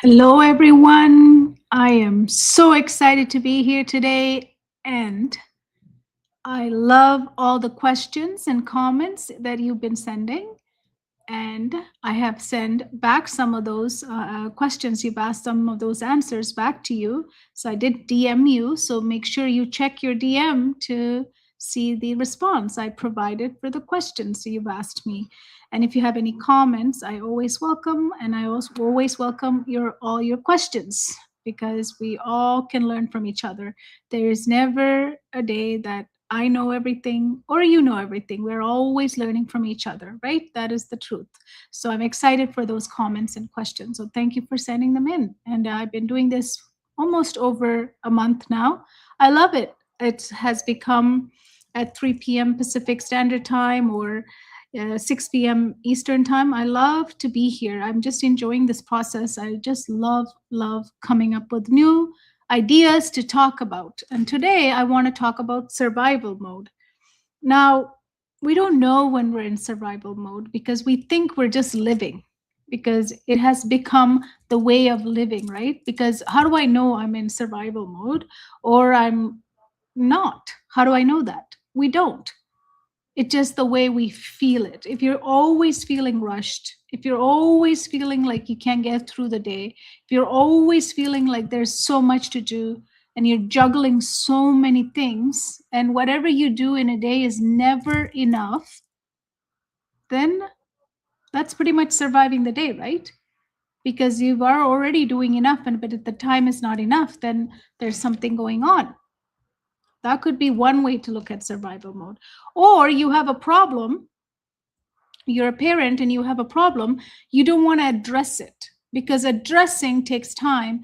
Hello, everyone. I am so excited to be here today, and I love all the questions and comments that you've been sending. And I have sent back some of those questions you've asked, some of those answers back to you. So I did DM you. So make sure you check your DM to see the response I provided for the questions you've asked me. And if you have any comments, I always welcome, and I also always welcome all your questions because we all can learn from each other. There is never a day that I know everything or you know everything. We're always learning from each other, right? That is the truth. So I'm excited for those comments and questions. So thank you for sending them in. And I've been doing this almost over a month now. I love it. It has become at 3 p.m. Pacific Standard Time or 6 p.m. Eastern Time. I love to be here. I'm just enjoying this process. I just love coming up with new ideas to talk about. And today I want to talk about survival mode. Now, we don't know when we're in survival mode because we think we're just living because it has become the way of living, right? Because how do I know I'm in survival mode or I'm not? How do I know that? We don't. It's just the way we feel it. If you're always feeling rushed, if you're always feeling like you can't get through the day, if you're always feeling like there's so much to do and you're juggling so many things, and whatever you do in a day is never enough, then that's pretty much surviving the day, right? Because you are already doing enough, but if the time is not enough, then there's something going on. That could be one way to look at survival mode. Or you have a problem, you're a parent and you have a problem, you don't want to address it because addressing takes time.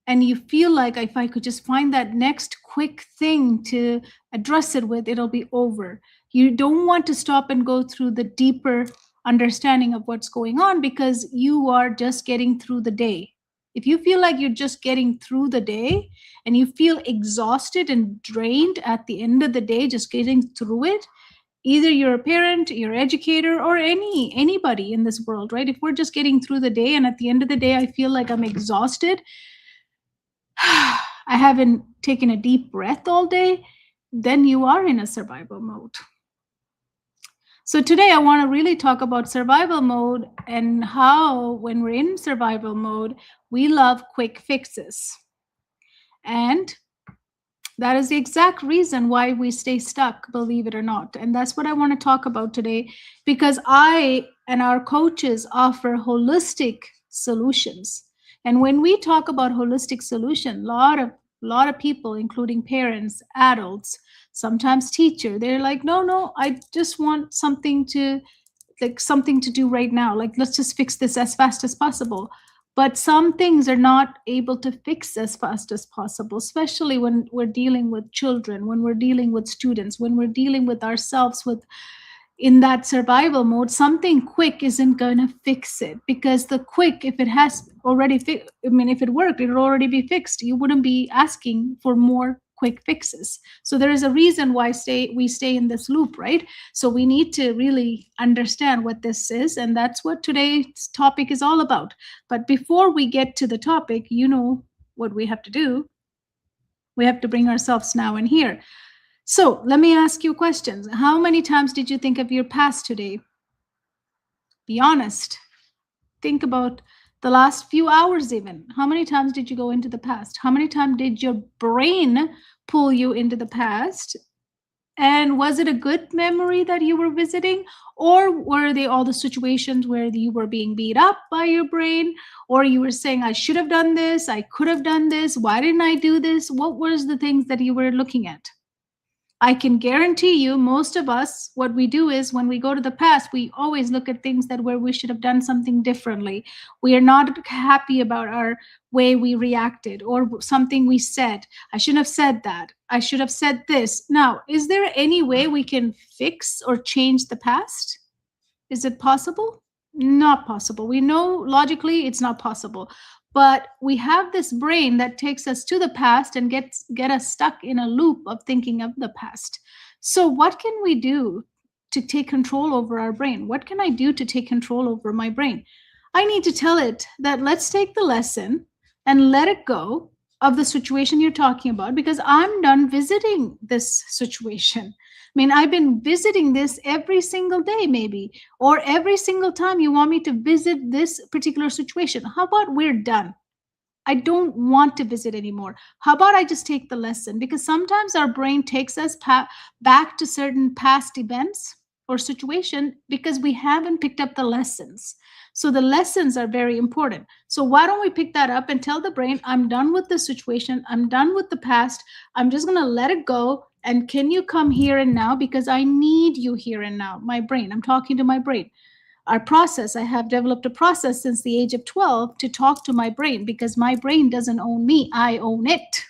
And you feel like if I could just find that next quick thing to address it with, it'll be over. You don't want to stop and go through the deeper understanding of what's going on because you are just getting through the day. If you feel like you're just getting through the day and you feel exhausted and drained at the end of the day, just getting through it, either you're a parent, you're an educator, or anybody in this world, right? If we're just getting through the day and at the end of the day I feel like I'm exhausted, I haven't taken a deep breath all day, then you are in a survival mode. So today I want to really talk about survival mode and how when we're in survival mode, we love quick fixes. And that is the exact reason why we stay stuck, believe it or not. And that's what I want to talk about today because I and our coaches offer holistic solutions. And when we talk about holistic solution, a lot of people, including parents, adults, sometimes teacher, they're like, no, I just want something to do right now. Like, let's just fix this as fast as possible. But some things are not able to fix as fast as possible, especially when we're dealing with children, when we're dealing with students, when we're dealing with ourselves with in that survival mode. Something quick isn't going to fix it because the quick, if it has already if it worked, it would already be fixed. You wouldn't be asking for more quick fixes. So there is a reason why we stay in this loop, right? So we need to really understand what this is, and that's what today's topic is all about. But before we get to the topic, you know what we have to do. We have to bring ourselves now and here. So let me ask you questions. How many times did you think of your past today? Be honest. Think about the last few hours even. How many times did you go into the past? How many times did your brain pull you into the past? And was it a good memory that you were visiting? Or were they all the situations where you were being beat up by your brain? Or you were saying, I should have done this, I could have done this, why didn't I do this? What was the things that you were looking at? I can guarantee you, most of us, what we do is when we go to the past, we always look at things that where we should have done something differently. We are not happy about our way we reacted or something we said. I shouldn't have said that. I should have said this. Now, is there any way we can fix or change the past? Is it possible? Not possible. We know logically it's not possible. But we have this brain that takes us to the past and get us stuck in a loop of thinking of the past. So what can we do to take control over our brain? What can I do to take control over my brain? I need to tell it that let's take the lesson and let it go of the situation you're talking about, because I'm done visiting this situation. I mean, I've been visiting this every single day, maybe, or every single time you want me to visit this particular situation. How about we're done? I don't want to visit anymore. How about I just take the lesson? Because sometimes our brain takes us back to certain past events or situation because we haven't picked up the lessons. So the lessons are very important. So why don't we pick that up and tell the brain, I'm done with the situation. I'm done with the past. I'm just going to let it go. And can you come here and now? Because I need you here and now. My brain, I'm talking to my brain. Our process, I have developed a process since the age of 12 to talk to my brain, because my brain doesn't own me, I own it.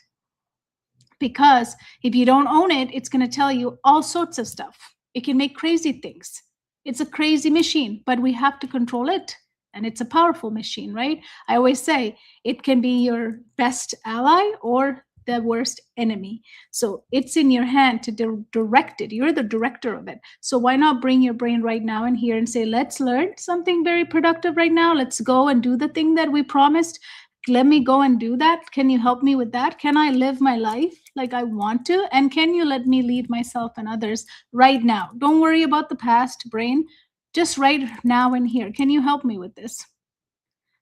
Because if you don't own it, it's going to tell you all sorts of stuff. It can make crazy things. It's a crazy machine, but we have to control it. And it's a powerful machine, right? I always say it can be your best ally or the worst enemy. So it's in your hand to direct it. You're the director of it. So why not bring your brain right now in here and say, let's learn something very productive right now. Let's go and do the thing that we promised. Let me go and do that. Can you help me with that? Can I live my life like I want to? And can you let me lead myself and others right now? Don't worry about the past, brain. Just right now and here. Can you help me with this?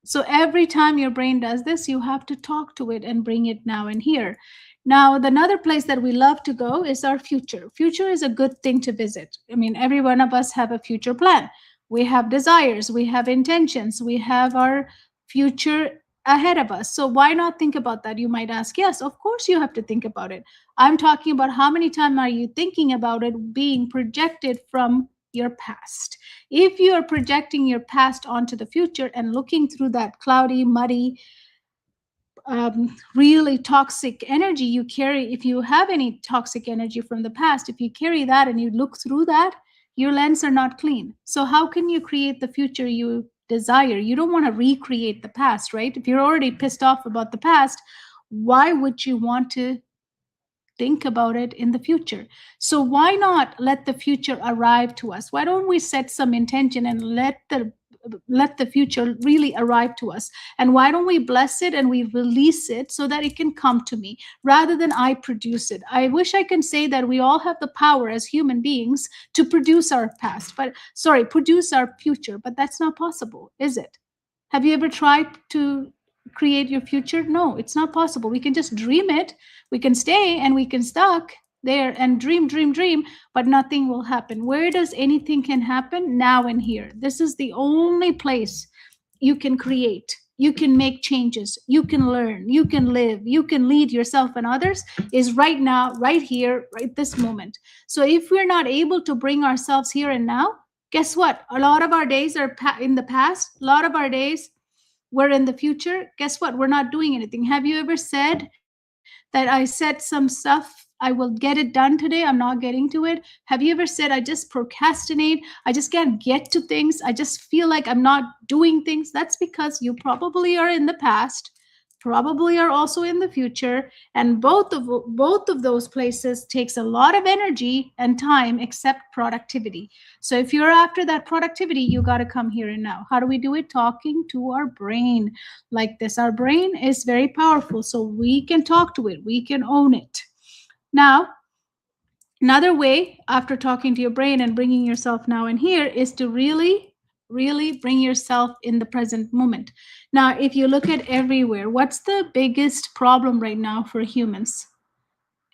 So every time your brain does this, you have to talk to it and bring it now and here. Now, another place that we love to go is our future. Future is a good thing to visit. I mean, every one of us have a future plan. We have desires, we have intentions, we have our future ahead of us. So why not think about that? You might ask, yes, of course you have to think about it. I'm talking about how many times are you thinking about it being projected from your past. If you are projecting your past onto the future and looking through that cloudy, muddy, really toxic energy you carry, if you have any toxic energy from the past, if you carry that and you look through that, your lens are not clean. So how can you create the future you desire? You don't want to recreate the past, right? If you're already pissed off about the past, why would you want to think about it in the future? So why not let the future arrive to us? Why don't we set some intention and let the future really arrive to us? And why don't we bless it and we release it so that it can come to me rather than I produce it? I wish I can say that we all have the power as human beings to produce our past, but sorry, produce our future, but that's not possible, is it? Have you ever tried to create your future? No, it's not possible. We can just dream it. We can stay and we can stuck there and dream, dream, dream, but nothing will happen. Where does anything can happen? Now and here. This is the only place you can create. You can make changes. You can learn. You can live. You can lead yourself and others is right now, right here, right this moment. So if we're not able to bring ourselves here and now, guess what? A lot of our days are in the past. A lot of our days we're in the future. Guess what? We're not doing anything. Have you ever said that I said some stuff, I will get it done today, I'm not getting to it? Have you ever said, I just procrastinate, I just can't get to things, I just feel like I'm not doing things? That's because you probably are in the past, probably are also in the future, and both of those places takes a lot of energy and time except productivity. So if you're after that productivity, you got to come here and now. How do we do it? Talking to our brain like this. Our brain is very powerful, so we can talk to it, we can own it. Now, another way after talking to your brain and bringing yourself now and here is to really bring yourself in the present moment. Now, if you look at everywhere, what's the biggest problem right now for humans?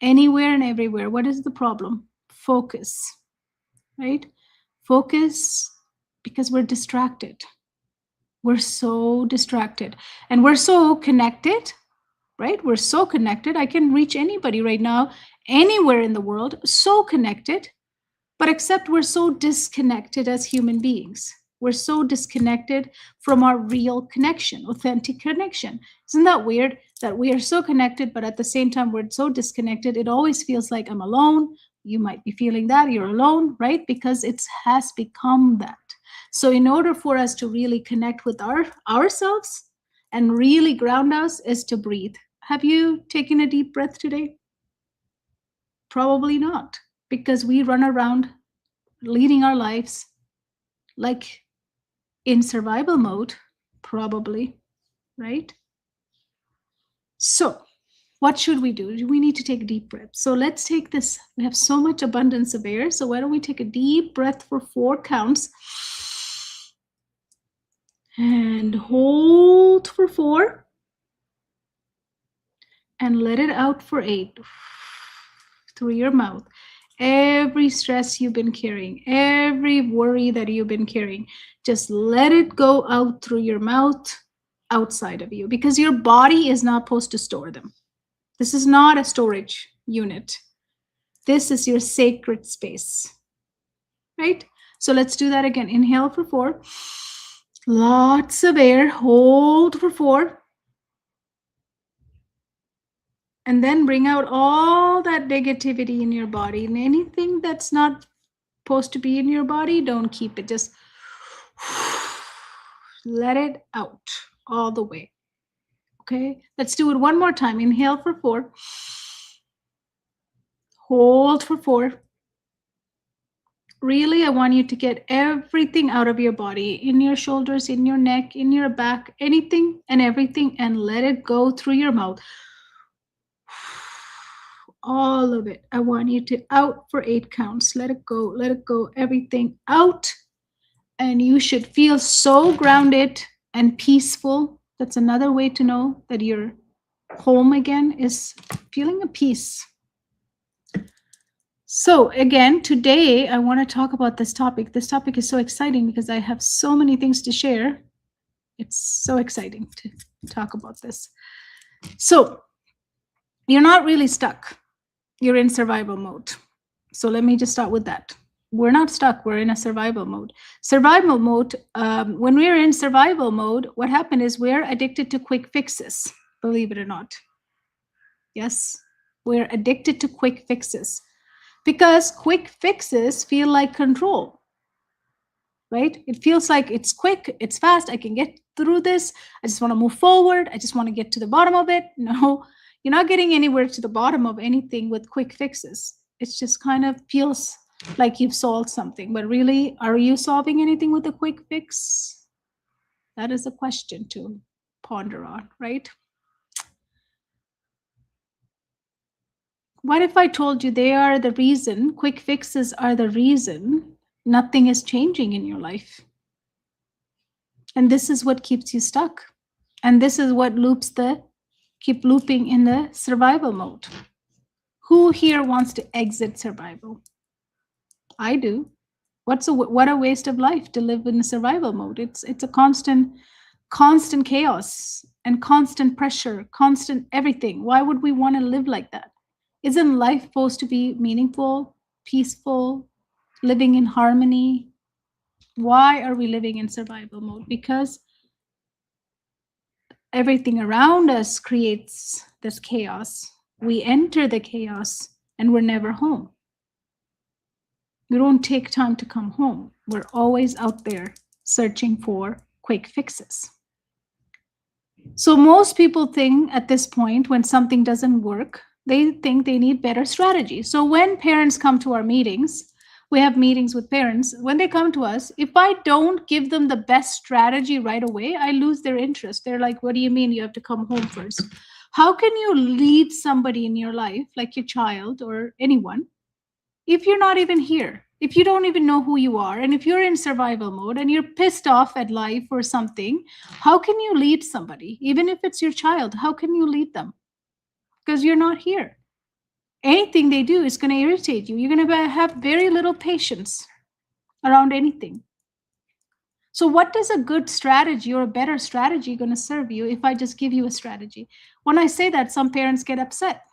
Anywhere and everywhere, what is the problem? Focus, right? Focus, because we're distracted. We're so distracted and we're so connected, right? We're so connected. I can reach anybody right now, anywhere in the world, so connected. But except we're so disconnected as human beings. We're so disconnected from our real connection, authentic connection. Isn't that weird that we are so connected, but at the same time, we're so disconnected? It always feels like I'm alone. You might be feeling that you're alone, right? Because it has become that. So in order for us to really connect with ourselves and really ground us is to breathe. Have you taken a deep breath today? Probably not, because we run around leading our lives like in survival mode, Probably, right? So what should we do? We need to take a deep breath. So let's take this. We have so much abundance of air. So why don't we take a deep breath for 4 counts and hold for 4 and let it out for 8 through your mouth. Every stress you've been carrying, every worry that you've been carrying, just let it go out through your mouth, outside of you, because your body is not supposed to store them. This is not a storage unit. This is your sacred space, right? So let's do that again. Inhale for 4. Lots of air. Hold for 4. And then bring out all that negativity in your body. And anything that's not supposed to be in your body, don't keep it. Just let it out all the way. Okay, let's do it one more time. Inhale for 4. Hold for 4. Really, I want you to get everything out of your body, in your shoulders, in your neck, in your back, anything and everything, and let it go through your mouth. All of it. I want you to out for 8 counts. Let it go, everything out. And you should feel so grounded and peaceful. That's another way to know that you're home again, is feeling a peace. So again, today I want to talk about this topic. This topic is so exciting because I have so many things to share. It's so exciting to talk about this. So you're not really stuck. You're in survival mode. So let me just start with that. We're not stuck. We're in a survival mode. Survival mode, when we're in survival mode, what happened is we're addicted to quick fixes, believe it or not. Yes, we're addicted to quick fixes because quick fixes feel like control, right? It feels like it's quick, it's fast, I can get through this. I just want to move forward. I just want to get to the bottom of it. No, you're not getting anywhere to the bottom of anything with quick fixes. It just kind of feels like you've solved something, but really, are you solving anything with a quick fix? That is a question to ponder on, right? What if I told you they are the reason, quick fixes are the reason nothing is changing in your life? And this is what keeps you stuck. And this is what keep looping in the survival mode. Who here wants to exit survival? I do. What a waste of life to live in a survival mode. It's a constant chaos and constant pressure, constant everything. Why would we want to live like that? Isn't life supposed to be meaningful, peaceful, living in harmony? Why are we living in survival mode? Because everything around us creates this chaos. We enter the chaos and we're never home. We don't take time to come home. We're always out there searching for quick fixes. So most people think at this point, when something doesn't work, they think they need better strategy. So when parents come to our meetings, we have meetings with parents. When they come to us, if I don't give them the best strategy right away, I lose their interest. They're like, what do you mean you have to come home first? How can you lead somebody in your life, like your child or anyone, if you're not even here? If you don't even know who you are, and if you're in survival mode and you're pissed off at life or something, how can you lead somebody? Even if it's your child, how can you lead them? Because you're not here. Anything they do is going to irritate you. You're going to have very little patience around anything. So what is a good strategy or a better strategy going to serve you if I just give you a strategy? When I say that, some parents get upset.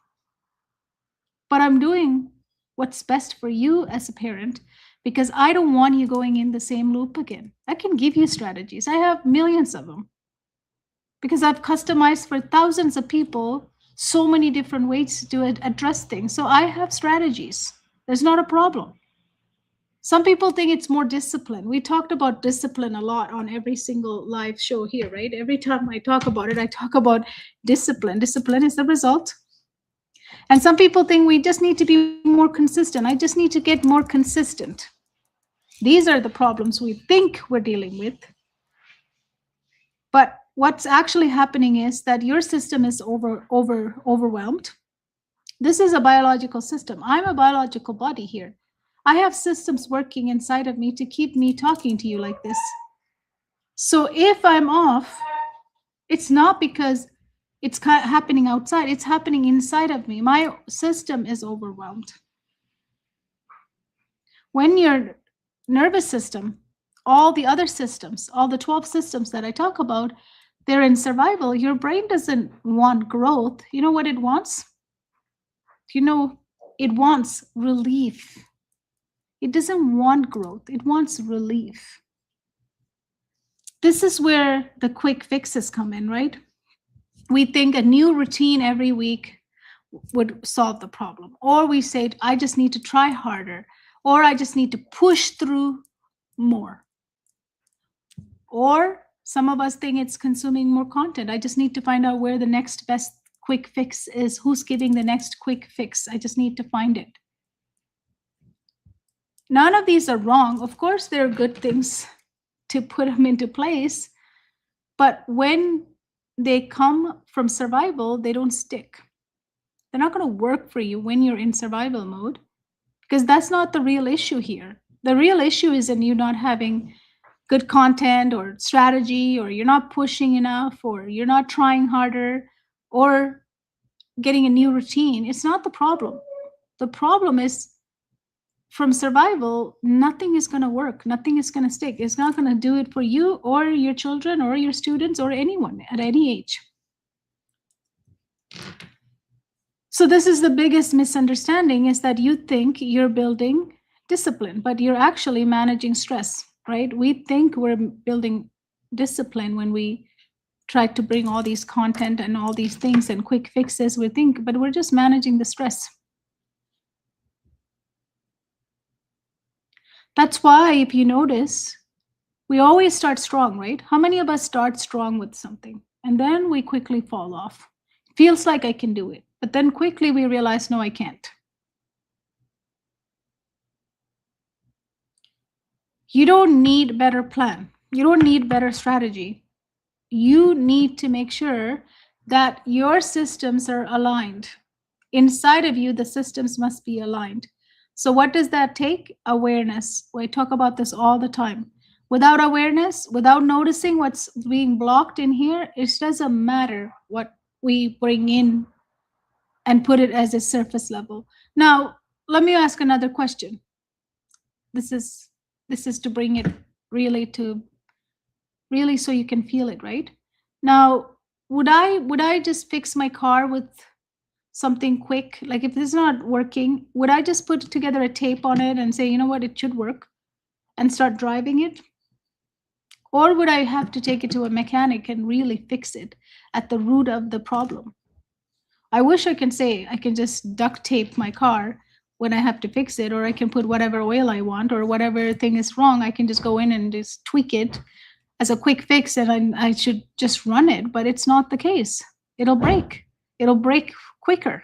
But I'm doing what's best for you as a parent because I don't want you going in the same loop again. I can give you strategies. I have millions of them because I've customized for thousands of people so many different ways to address things. So I have strategies. There's not a problem. Some people think it's more discipline. We talked about discipline a lot on every single live show here, right? Every time I talk about it, I talk about discipline. Discipline is the result. And some people think we just need to be more consistent. I just need to get more consistent. These are the problems we think we're dealing with. But what's actually happening is that your system is overwhelmed. This is a biological system. I'm a biological body here. I have systems working inside of me to keep me talking to you like this. So if I'm off, it's not because it's happening outside, it's happening inside of me. My system is overwhelmed. When your nervous system, all the other systems, all the 12 systems that I talk about, they're in survival, your brain doesn't want growth. You know what it wants? It wants relief. It doesn't want growth, it wants relief. This is where the quick fixes come in, right? We think a new routine every week would solve the problem. Or we say, I just need to try harder, or I just need to push through more. Or some of us think it's consuming more content. I just need to find out where the next best quick fix is. Who's giving the next quick fix? I just need to find it. None of these are wrong. Of course, there are good things to put them into place. But when they come from survival, they don't stick. They're not going to work for you when you're in survival mode, because that's not the real issue here. The real issue is in you not having good content or strategy, or you're not pushing enough, or you're not trying harder, or getting a new routine. It's not the problem. The problem is from survival, nothing is going to work. Nothing is going to stick. It's not going to do it for you or your children or your students or anyone at any age. So this is the biggest misunderstanding, is that you think you're building discipline, but you're actually managing stress, right? We think we're building discipline when we try to bring all these content and all these things and quick fixes. But we're just managing the stress. That's why, if you notice, we always start strong, right? How many of us start strong with something and then we quickly fall off? Feels like I can do it, but then quickly we realize, no, I can't. You don't need better plan. You don't need better strategy. You need to make sure that your systems are aligned. Inside of you, the systems must be aligned. So what does that take? Awareness. We talk about this all the time. Without awareness, without noticing what's being blocked in here, it doesn't matter what we bring in and put it as a surface level. Now, let me ask another question. This is to bring it really so you can feel it, right? Now, would I just fix my car with something quick? Like, if this is not working, would I just put together a tape on it and say, you know what, it should work, and start driving it? Or would I have to take it to a mechanic and really fix it at the root of the problem? I wish I can say I can just duct tape my car when I have to fix it, or I can put whatever oil I want, or whatever thing is wrong, I can just go in and just tweak it as a quick fix, and I should just run it. But it's not the case. It'll break. It'll break quicker.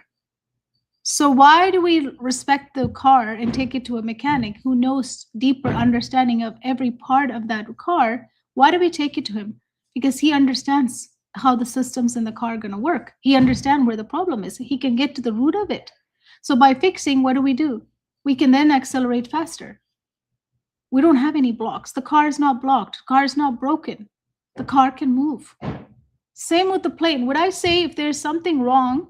So why do we respect the car and take it to a mechanic who knows deeper understanding of every part of that car? Why do we take it to him? Because he understands how the systems in the car are going to work. He understands where the problem is. He can get to the root of it. So by fixing, what do? We can then accelerate faster. We don't have any blocks. The car is not blocked. The car is not broken. The car can move. Same with the plane. Would I say, if there's something wrong,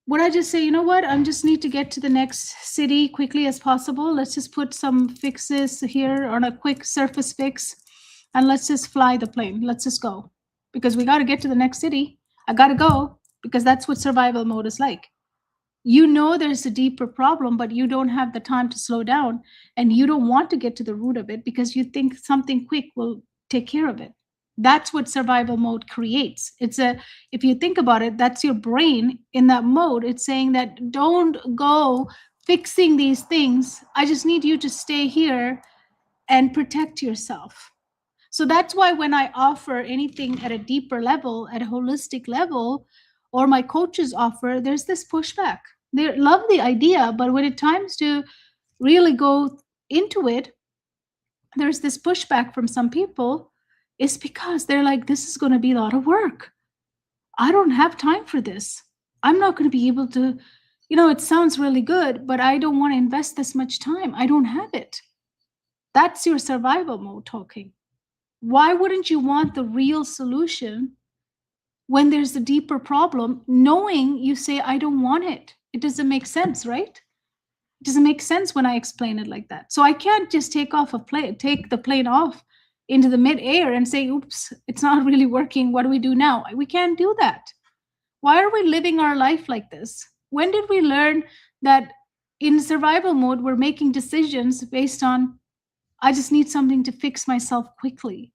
would I just say, you know what, I just need to get to the next city quickly as possible. Let's just put some fixes here on a quick surface fix, and let's just fly the plane. Let's just go, because we got to get to the next city. I got to go, because that's what survival mode is like. You know there's a deeper problem, but you don't have the time to slow down, and you don't want to get to the root of it because you think something quick will take care of it. That's what survival mode creates. If you think about it, that's your brain in that mode. It's saying that don't go fixing these things. I just need you to stay here and protect yourself. So that's why when I offer anything at a deeper level, at a holistic level, or my coaches offer, there's this pushback. They love the idea, but when it comes to really go into it, there's this pushback from some people, is because they're like, this is going to be a lot of work. I don't have time for this. I'm not going to be able to, it sounds really good, but I don't want to invest this much time. I don't have it. That's your survival mode talking. Why wouldn't you want the real solution when there's a deeper problem, knowing you say, I don't want it? It doesn't make sense, right? It doesn't make sense when I explain it like that. So I can't just take the plane off into the mid-air and say, oops, it's not really working. What do we do now? We can't do that. Why are we living our life like this? When did we learn that in survival mode, we're making decisions based on, I just need something to fix myself quickly?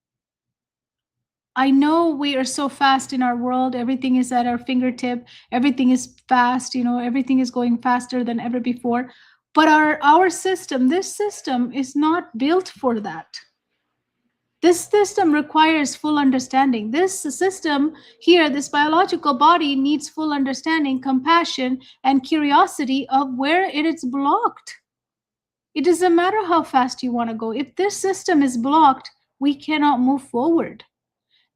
I know we are so fast in our world. Everything is at our fingertip. Everything is fast. Everything is going faster than ever before. But our system, this system is not built for that. This system requires full understanding. This system here, this biological body, needs full understanding, compassion, and curiosity of where it is blocked. It doesn't matter how fast you want to go. If this system is blocked, we cannot move forward.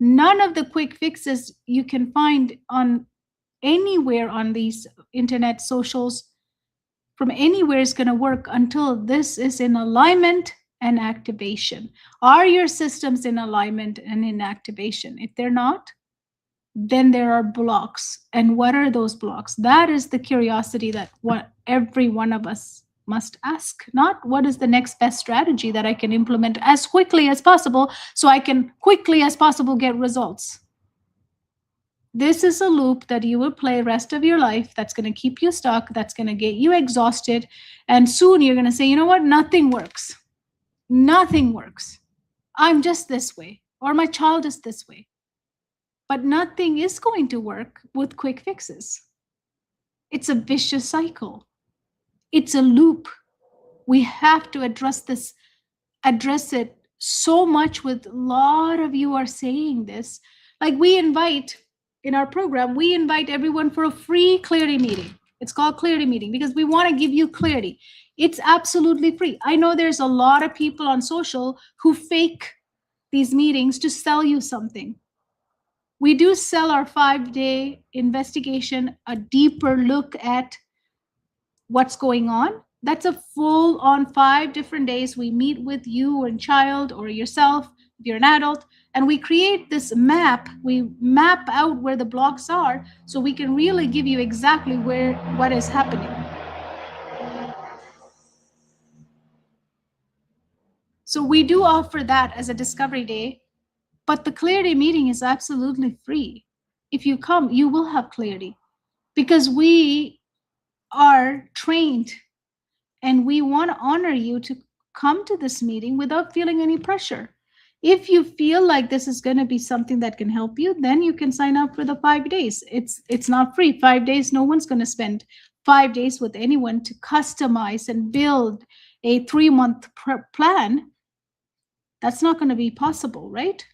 None of the quick fixes you can find on anywhere on these internet socials from anywhere is going to work until this is in alignment and activation. Are your systems in alignment and in activation? If they're not, then there are blocks. And what are those blocks? That is the curiosity that every one of us must ask. Not what is the next best strategy that I can implement as quickly as possible so I can quickly as possible get results. This is a loop that you will play rest of your life that's going to keep you stuck, that's going to get you exhausted. And soon you're going to say, you know what? Nothing works. Nothing works. I'm just this way, or my child is this way. But nothing is going to work with quick fixes. It's a vicious cycle. It's a loop. We have to address it so much. With a lot of you are saying this. Like in our program, we invite everyone for a free clarity meeting. It's called clarity meeting because we want to give you clarity. It's absolutely free. I know there's a lot of people on social who fake these meetings to sell you something. We do sell our 5-day investigation, a deeper look at what's going on. That's a full on 5 different days. We meet with you and child or yourself, if you're an adult, and we create this map. We map out where the blocks are so we can really give you exactly what is happening. So we do offer that as a discovery day, but the clarity meeting is absolutely free. If you come, you will have clarity because we are trained and we want to honor you to come to this meeting without feeling any pressure. If you feel like this is going to be something that can help you, then you can sign up for the 5 days. It's not free. 5 days, no one's going to spend 5 days with anyone to customize and build a 3-month plan. That's not going to be possible, right?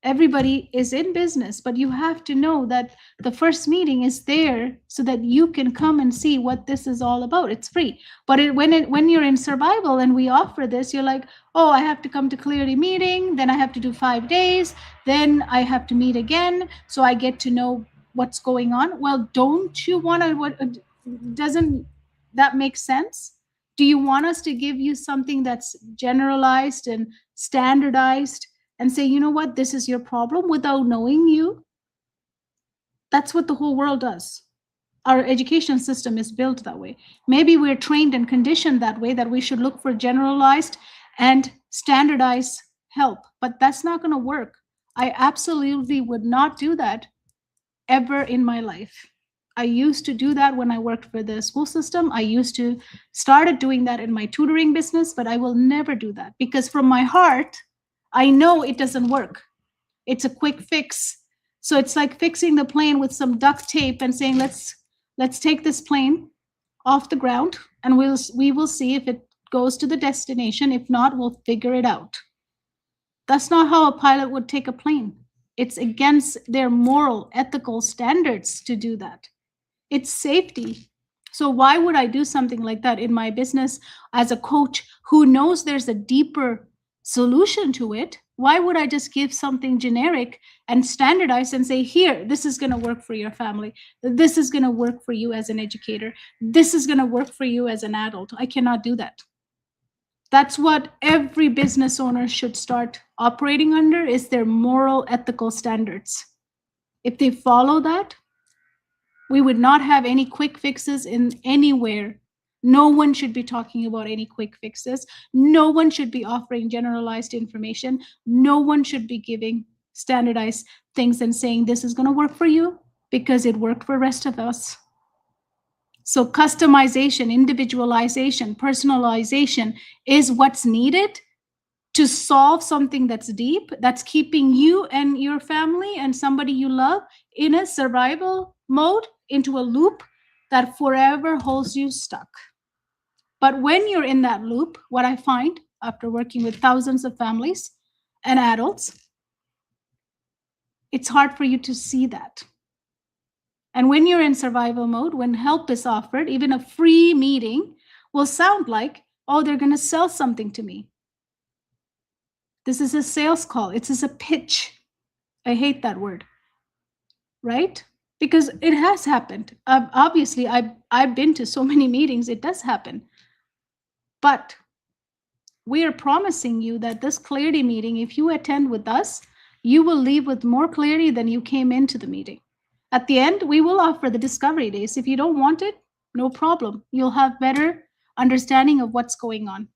Everybody is in business, but you have to know that the first meeting is there so that you can come and see what this is all about. It's free. But when you're in survival and we offer this, you're like, oh, I have to come to clarity meeting, then I have to do 5 days, then I have to meet again, so I get to know what's going on. Well, don't you want to? Doesn't that make sense? Do you want us to give you something that's generalized and standardized and say, you know what, this is your problem without knowing you? That's what the whole world does. Our education system is built that way. Maybe we're trained and conditioned that way, that we should look for generalized and standardized help, but that's not going to work. I absolutely would not do that ever in my life. I used to do that when I worked for the school system. I used to started doing that in my tutoring business, but I will never do that because from my heart, I know it doesn't work. It's a quick fix. So it's like fixing the plane with some duct tape and saying, let's take this plane off the ground and we will see if it goes to the destination. If not, we'll figure it out. That's not how a pilot would take a plane. It's against their moral, ethical standards to do that. It's safety. So why would I do something like that in my business as a coach who knows there's a deeper solution to it? Why would I just give something generic and standardize and say, here, this is going to work for your family. This is going to work for you as an educator. This is going to work for you as an adult. I cannot do that. That's what every business owner should start operating under, is their moral, ethical standards. If they follow that, we would not have any quick fixes in anywhere. No one should be talking about any quick fixes. No one should be offering generalized information. No one should be giving standardized things and saying this is going to work for you because it worked for the rest of us. So customization, individualization, personalization is what's needed to solve something that's deep, that's keeping you and your family and somebody you love in a survival mode, into a loop that forever holds you stuck. But when you're in that loop, what I find after working with thousands of families and adults, it's hard for you to see that. And when you're in survival mode, when help is offered, even a free meeting will sound like, oh, they're going to sell something to me. This is a sales call. It is a pitch. I hate that word, right? Because it has happened. Obviously, I've been to so many meetings. It does happen. But we are promising you that this clarity meeting, if you attend with us, you will leave with more clarity than you came into the meeting. At the end, we will offer the discovery days. If you don't want it, no problem. You'll have better understanding of what's going on.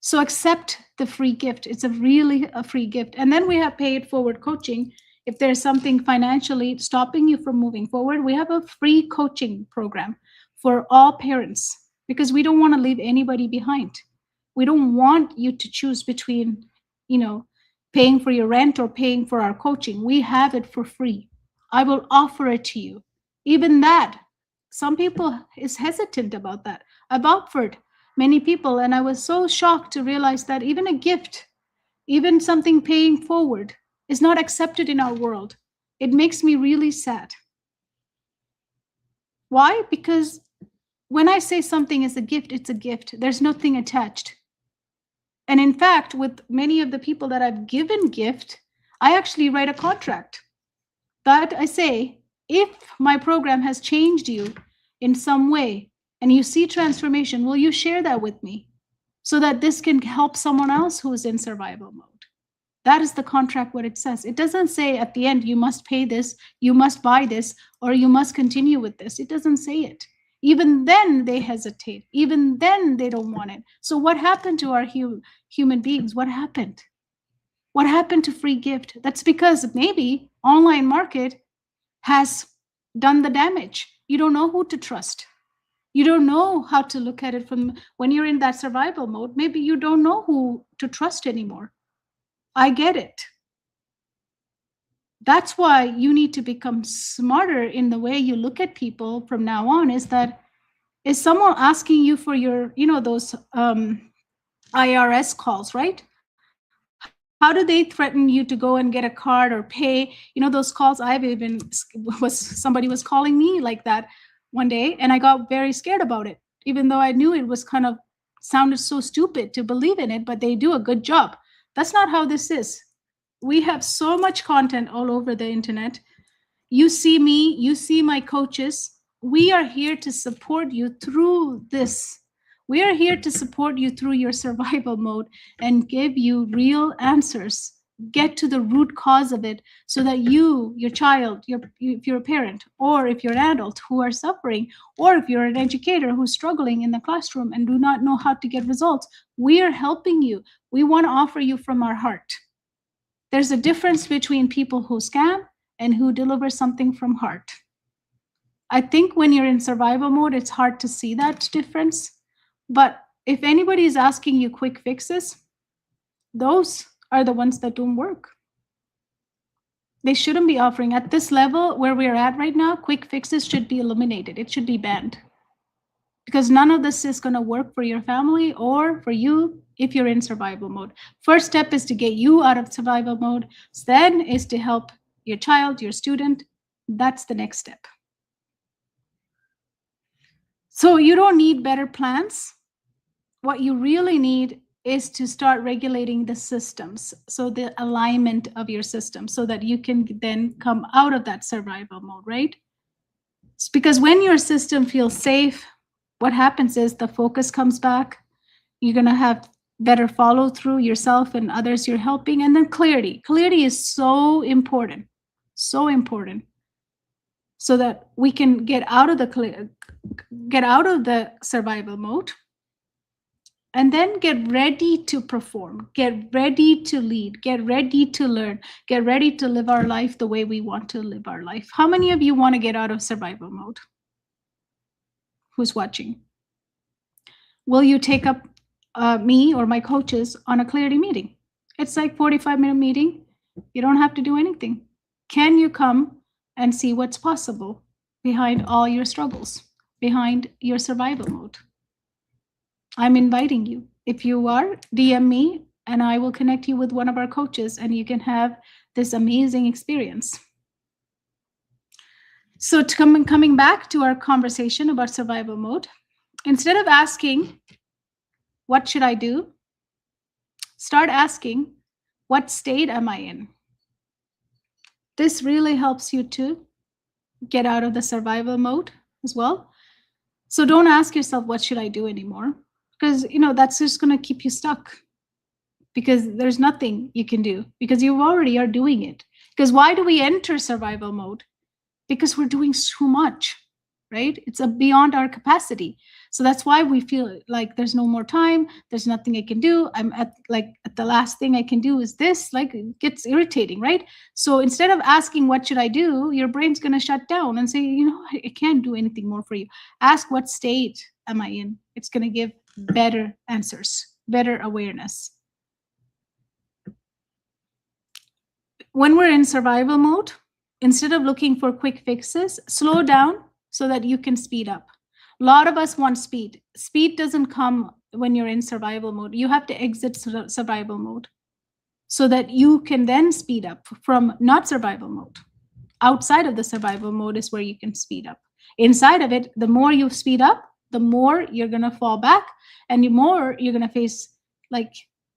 So accept the free gift. It's really a free gift. And then we have pay it forward coaching. If there's something financially stopping you from moving forward, we have a free coaching program for all parents, because we don't want to leave anybody behind. We don't want you to choose between, paying for your rent or paying for our coaching. We have it for free. I will offer it to you. Even that, some people is hesitant about that. I've offered many people, and I was so shocked to realize that even a gift, even something paying forward, is not accepted in our world. It makes me really sad. Why? Because when I say something is a gift, it's a gift. There's nothing attached. And in fact, with many of the people that I've given gift, I actually write a contract that I say, if my program has changed you in some way and you see transformation, will you share that with me so that this can help someone else who is in survival mode? That is the contract, what it says. It doesn't say at the end, you must pay this, you must buy this, or you must continue with this. It doesn't say it. Even then they hesitate. Even then they don't want it. So what happened to our human beings? What happened? What happened to free gift? That's because maybe online market has done the damage. You don't know who to trust. You don't know how to look at it from when you're in that survival mode. Maybe you don't know who to trust anymore. I get it. That's why you need to become smarter in the way you look at people from now on. Is someone asking you for your, those IRS calls, right? How do they threaten you to go and get a card or pay? Those calls, somebody was calling me like that one day, and I got very scared about it, even though I knew it was sounded so stupid to believe in it, but they do a good job. That's not how this is. We have so much content all over the internet. You see me, you see my coaches. We are here to support you through this. We are here to support you through your survival mode and give you real answers. Get to the root cause of it so that you, your child, if you're a parent, or if you're an adult who are suffering, or if you're an educator who's struggling in the classroom and do not know how to get results, we are helping you. We want to offer you from our heart. There's a difference between people who scam and who deliver something from heart. I think when you're in survival mode, it's hard to see that difference. But if anybody is asking you quick fixes, those are the ones that don't work. They shouldn't be offering at this level where we're at right now. Quick fixes should be eliminated. It should be banned, because none of this is going to work for your family or for you if you're in survival mode. First step is to get you out of survival mode. Then is to help your child, your student. That's the next step. So you don't need better plans. What you really need is to start regulating the systems, so the alignment of your system, so that you can then come out of that survival mode, right? It's because when your system feels safe, what happens is the focus comes back. You're going to have better follow through yourself and others you're helping. And then clarity. Clarity is so important, so that we can get out of the survival mode, and then get ready to perform, get ready to lead, get ready to learn, get ready to live our life the way we want to live our life. How many of you want to get out of survival mode? Who's watching? Will you take up me or my coaches on a clarity meeting? It's like 45-minute meeting. You don't have to do anything. Can you come and see what's possible behind all your struggles, behind your survival mode? I'm inviting you. If you are, DM me and I will connect you with one of our coaches and you can have this amazing experience. So coming back to our conversation about survival mode, instead of asking, what should I do? Start asking, what state am I in? This really helps you to get out of the survival mode as well. So don't ask yourself, what should I do anymore? Because, that's just going to keep you stuck, because there's nothing you can do, because you already are doing it. Because why do we enter survival mode? Because we're doing so much, right? It's beyond our capacity. So that's why we feel like there's no more time. There's nothing I can do. I'm at the last thing I can do is this. Like, it gets irritating, right? So instead of asking, what should I do? Your brain's going to shut down and say, I can't do anything more for you. Ask, what state am I in? It's going to give better answers, better awareness. When we're in survival mode, instead of looking for quick fixes, slow down so that you can speed up. A lot of us want speed. Speed doesn't come when you're in survival mode. You have to exit survival mode so that you can then speed up from not survival mode. Outside of the survival mode is where you can speed up. Inside of it, the more you speed up, the more you're going to fall back, and the more you're going to face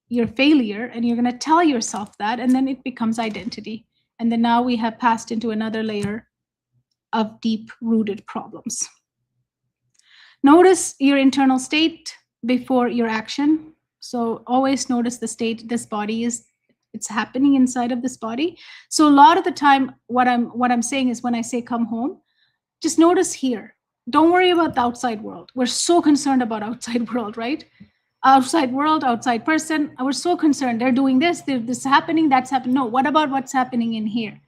your failure, and you're going to tell yourself that, and then it becomes identity. And then now we have passed into another layer of deep-rooted problems. Notice your internal state before your action. So always notice the state this body is. It's happening inside of this body. So a lot of the time, what I'm saying is, when I say come home, just notice here. Don't worry about the outside world. We're so concerned about outside world, right? Outside world, outside person. We're so concerned. They're doing this, this is happening, that's happening. No, what about what's happening in here?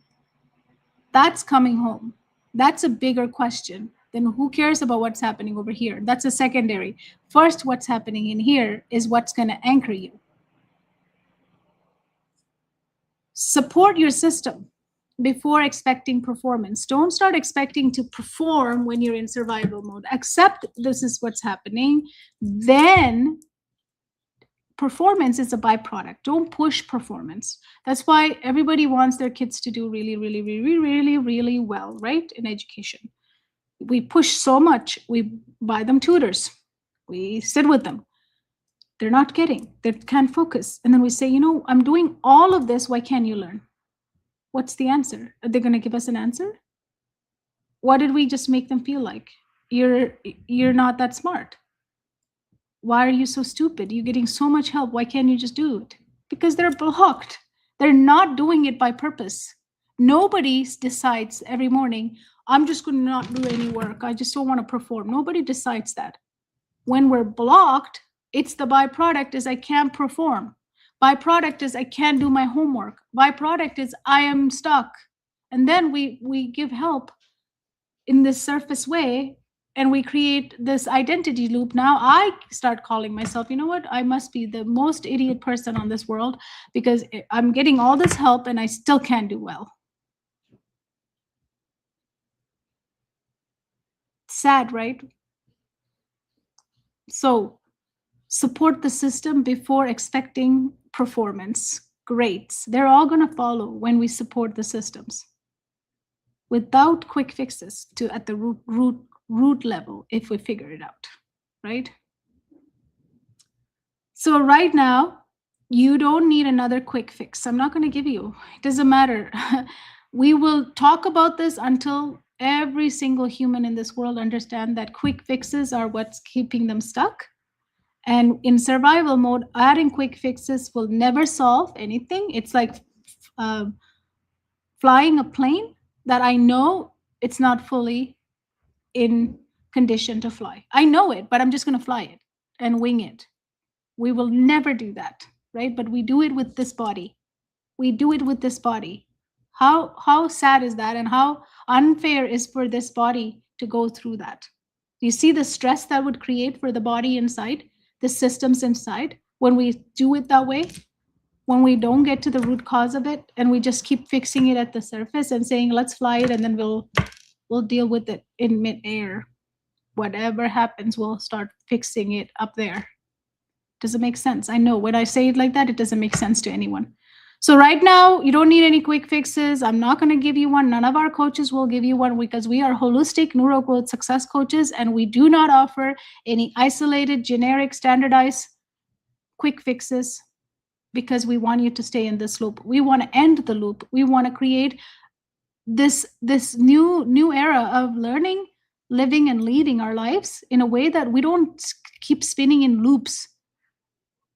That's coming home. That's a bigger question. Then who cares about what's happening over here? That's a secondary. First, what's happening in here is what's going to anchor you. Support your system before expecting performance. Don't start expecting to perform when you're in survival mode. Accept this is what's happening. Then performance is a byproduct. Don't push performance. That's why everybody wants their kids to do really, really, really, really, really well, right? In education. We push so much. We buy them tutors. We sit with them. They're not getting, they can't focus. And then we say, I'm doing all of this. Why can't you learn? What's the answer? Are they going to give us an answer? What did we just make them feel like? You're not that smart. Why are you so stupid? You're getting so much help. Why can't you just do it? Because they're blocked. They're not doing it by purpose. Nobody decides every morning, I'm just going to not do any work. I just don't want to perform. Nobody decides that. When we're blocked, it's the byproduct is I can't perform. Byproduct is I can't do my homework. Byproduct is I am stuck. And then we give help in this surface way, and we create this identity loop. Now I start calling myself, I must be the most idiot person on this world, because I'm getting all this help and I still can't do well. Sad, right? So support the system before expecting performance, grades. They're all going to follow when we support the systems without quick fixes at the root level, if we figure it out, right? So right now, you don't need another quick fix. I'm not going to give you. It doesn't matter. We will talk about this until every single human in this world understand that quick fixes are what's keeping them stuck. And in survival mode, adding quick fixes will never solve anything. It's like uh, flying a plane that I know it's not fully in condition to fly. I know it, but I'm just going to fly it and wing it. We will never do that, right? But we do it with this body. We do it with this body. How sad is that, and how unfair is for this body to go through that? You see the stress that would create for the body inside, the systems inside, when we do it that way, when we don't get to the root cause of it, and we just keep fixing it at the surface and saying, let's fly it, and then we'll deal with it in midair. Whatever happens, we'll start fixing it up there. Does it make sense? I know when I say it like that, it doesn't make sense to anyone. So right now, you don't need any quick fixes. I'm not going to give you one. None of our coaches will give you one, because we are holistic neurogrowth success coaches, and we do not offer any isolated, generic, standardized quick fixes, because we want you to stay in this loop. We want to end the loop. We want to create this new era of learning, living, and leading our lives in a way that we don't keep spinning in loops,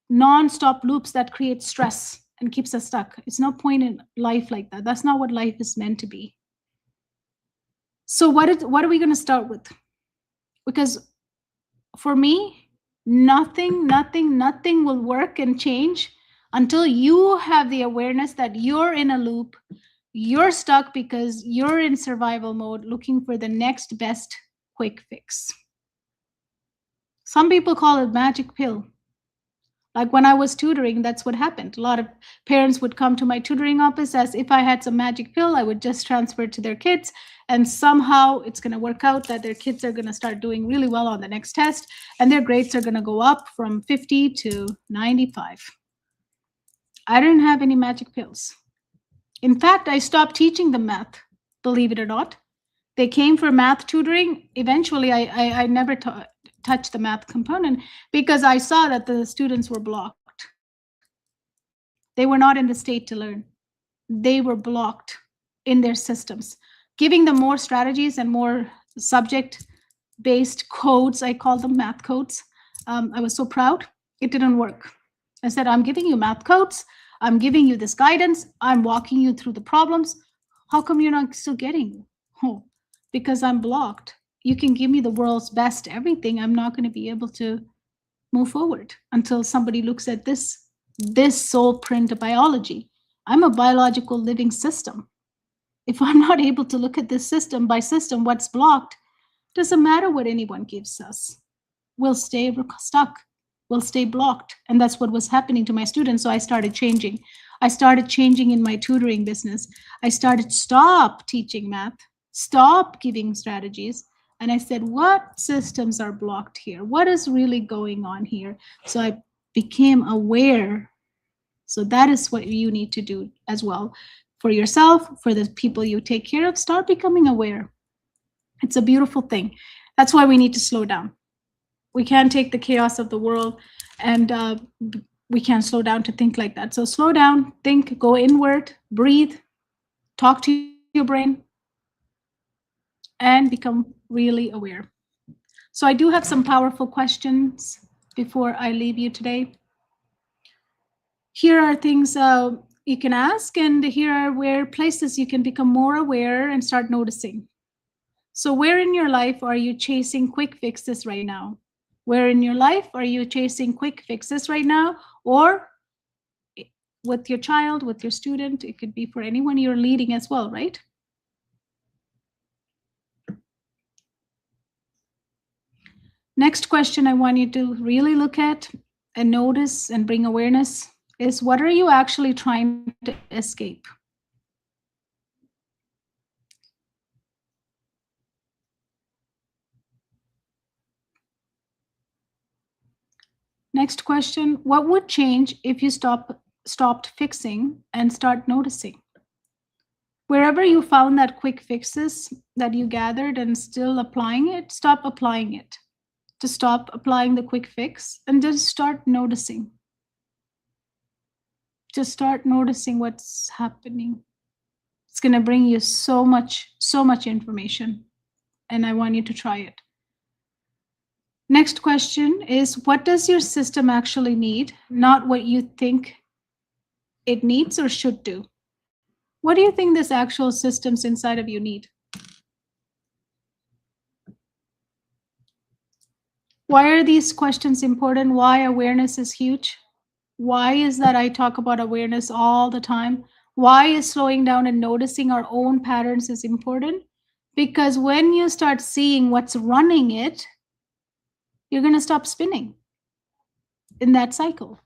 non-stop loops that create stress and keeps us stuck. It's no point in life like that. That's not what life is meant to be. So what are we going to start with? Because for me, nothing will work and change until you have the awareness that you're in a loop. You're stuck because you're in survival mode, looking for the next best quick fix. Some people call it magic pill. Like when I was tutoring, that's what happened. A lot of parents would come to my tutoring office as if I had some magic pill. I would just transfer it to their kids, and somehow it's going to work out that their kids are going to start doing really well on the next test, and their grades are going to go up from 50 to 95. I didn't have any magic pills. In fact, I stopped teaching them math, believe it or not. They came for math tutoring. Eventually, I never touch the math component, because I saw that the students were blocked. They were not in the state to learn. They were blocked in their systems. Giving them more strategies and more subject-based codes, I call them math codes. I was so proud. It didn't work. I said, I'm giving you math codes. I'm giving you this guidance. I'm walking you through the problems. How come you're not still getting? Oh, because I'm blocked. You can give me the world's best everything. I'm not going to be able to move forward until somebody looks at this soul print of biology. I'm a biological living system. If I'm not able to look at this system by system, what's blocked, doesn't matter what anyone gives us. We'll stay stuck. We'll stay blocked. And that's what was happening to my students. So I started changing. I started changing in my tutoring business. I started stop teaching math, stop giving strategies. And I said, what systems are blocked here? What is really going on here? So I became aware. So that is what you need to do as well. For yourself, for the people you take care of, start becoming aware. It's a beautiful thing. That's why we need to slow down. We can't take the chaos of the world, and we can't slow down to think like that. So slow down, think, go inward, breathe, talk to your brain, and become really aware. So I do have some powerful questions before I leave you today. Here are things you can ask, and here are places you can become more aware and start noticing. So where in your life are you chasing quick fixes right now? Where in your life are you chasing quick fixes right now? Or with your child, with your student, it could be for anyone you're leading as well, right? Next question I want you to really look at and notice and bring awareness is, what are you actually trying to escape? Next question, what would change if you stopped fixing and start noticing? Wherever you found that quick fixes that you gathered and still applying it, stop applying it. to stop applying the quick fix and just start noticing. Just start noticing what's happening. It's going to bring you so much information, and I want you to try it. Next question is, what does your system actually need, not what you think it needs or should do? What do you think this actual systems inside of you need? Why are these questions important? Why awareness is huge? Why is that I talk about awareness all the time? Why is slowing down and noticing our own patterns is important? Because when you start seeing what's running it, you're going to stop spinning in that cycle.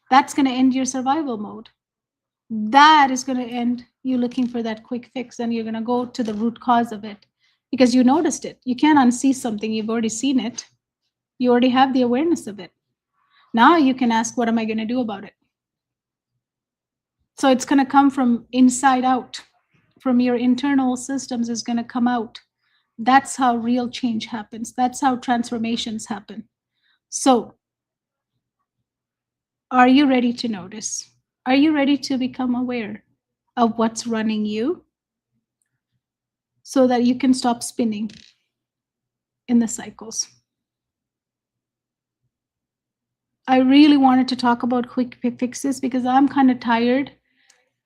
That's going to end your survival mode. That is going to end you looking for that quick fix, and you're going to go to the root cause of it because you noticed it. You can't unsee something. You've already seen it. You already have the awareness of it. Now you can ask, what am I going to do about it? So it's going to come from inside out, from your internal systems is going to come out. That's how real change happens. That's how transformations happen. So are you ready to notice? Are you ready to become aware of what's running you so that you can stop spinning in the cycles? I really wanted to talk about quick fixes because I'm kind of tired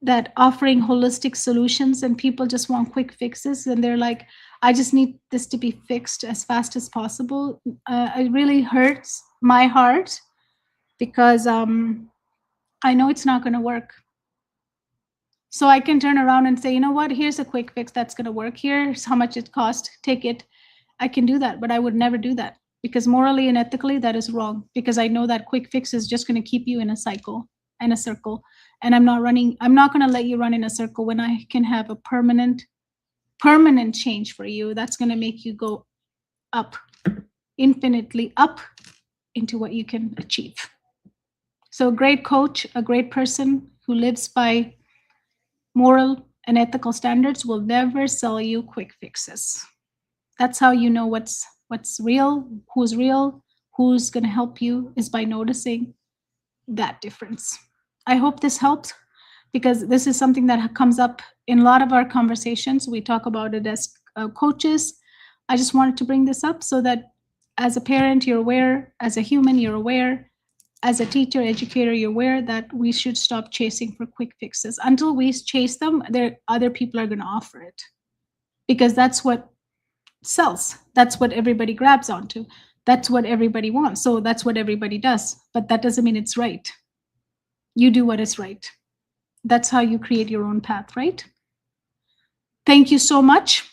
that offering holistic solutions and people just want quick fixes, and they're like, I just need this to be fixed as fast as possible. It really hurts my heart because I know it's not going to work. So I can turn around and say, you know what, here's a quick fix that's going to work. Here's how much it costs, take it. I can do that, but I would never do that because morally and ethically that is wrong, because I know that quick fix is just going to keep you in a cycle and a circle. And I'm not going to let you run in a circle when I can have a permanent change for you that's going to make you go up, infinitely up into what you can achieve. So a great coach, a great person who lives by moral and ethical standards will never sell you quick fixes. That's how you know what's real, who's going to help you, is by noticing that difference. I hope this helped, because this is something that comes up in a lot of our conversations. We talk about it as coaches. I just wanted to bring this up so that as a parent, you're aware, as a human, you're aware, as a teacher, educator, you're aware that we should stop chasing for quick fixes. Until we chase them, other people are going to offer it, because that's what sells. That's what everybody grabs onto. That's what everybody wants. So that's what everybody does. But that doesn't mean it's right. You do what is right. That's how you create your own path, right? Thank you so much.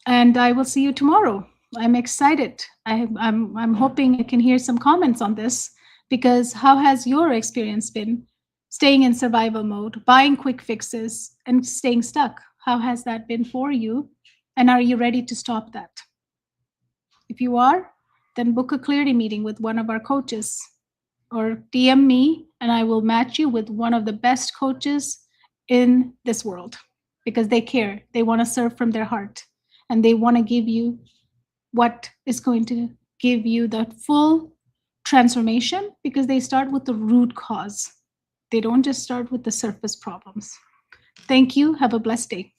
And I will see you tomorrow. I'm excited. I'm hoping I can hear some comments on this, because how has your experience been staying in survival mode, buying quick fixes, and staying stuck? How has that been for you? And are you ready to stop that? If you are, then book a clarity meeting with one of our coaches, or DM me and I will match you with one of the best coaches in this world, because they care. They want to serve from their heart, and they want to give you what is going to give you the full transformation, because they start with the root cause. They don't just start with the surface problems. Thank you. Have a blessed day.